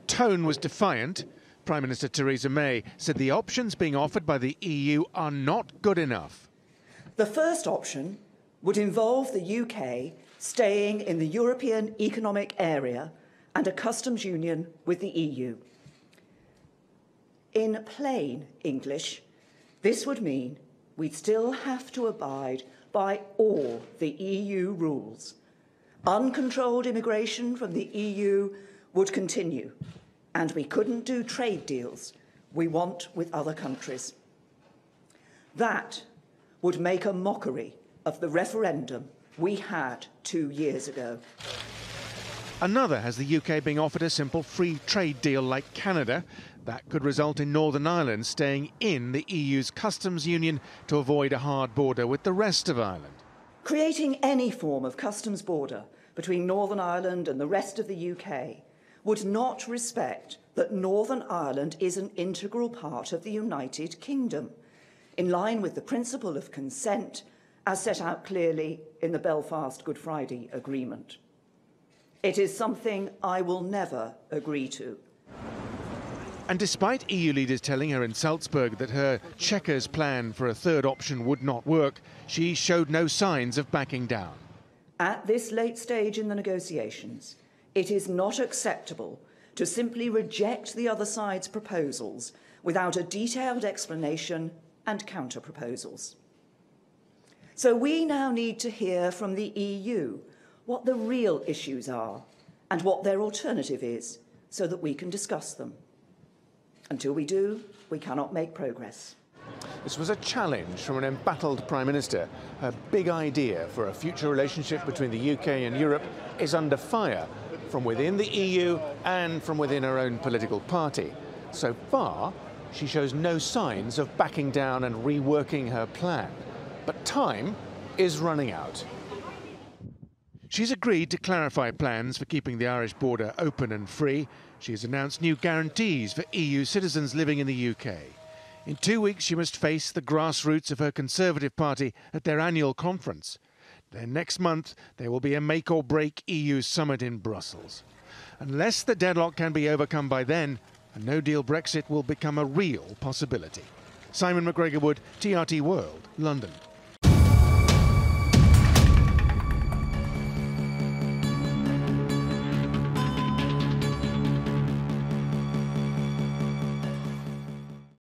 tone was defiant. Prime Minister Theresa May said the options being offered by the EU are not good enough. The first option would involve the UK staying in the European Economic Area and a customs union with the EU. In plain English, this would mean we'd still have to abide by all the EU rules. Uncontrolled immigration from the EU would continue, and we couldn't do trade deals we want with other countries. That would make a mockery of the referendum we had 2 years ago. Another has the UK being offered a simple free trade deal like Canada. That could result in Northern Ireland staying in the EU's customs union to avoid a hard border with the rest of Ireland. Creating any form of customs border between Northern Ireland and the rest of the UK would not respect that Northern Ireland is an integral part of the United Kingdom, in line with the principle of consent as set out clearly in the Belfast Good Friday Agreement. It is something I will never agree to. And despite EU leaders telling her in Salzburg that her checkers plan for a third option would not work, she showed no signs of backing down. At this late stage in the negotiations, it is not acceptable to simply reject the other side's proposals without a detailed explanation and counter-proposals. So we now need to hear from the EU what the real issues are and what their alternative is, so that we can discuss them. Until we do, we cannot make progress. This was a challenge from an embattled Prime Minister. Her big idea for a future relationship between the UK and Europe is under fire from within the EU and from within her own political party. So far, she shows no signs of backing down and reworking her plan. But time is running out. She's agreed to clarify plans for keeping the Irish border open and free. She has announced new guarantees for EU citizens living in the UK. In 2 weeks, she must face the grassroots of her Conservative Party at their annual conference. Then next month, there will be a make-or-break EU summit in Brussels. Unless the deadlock can be overcome by then, a no-deal Brexit will become a real possibility. Simon McGregor-Wood, TRT World, London.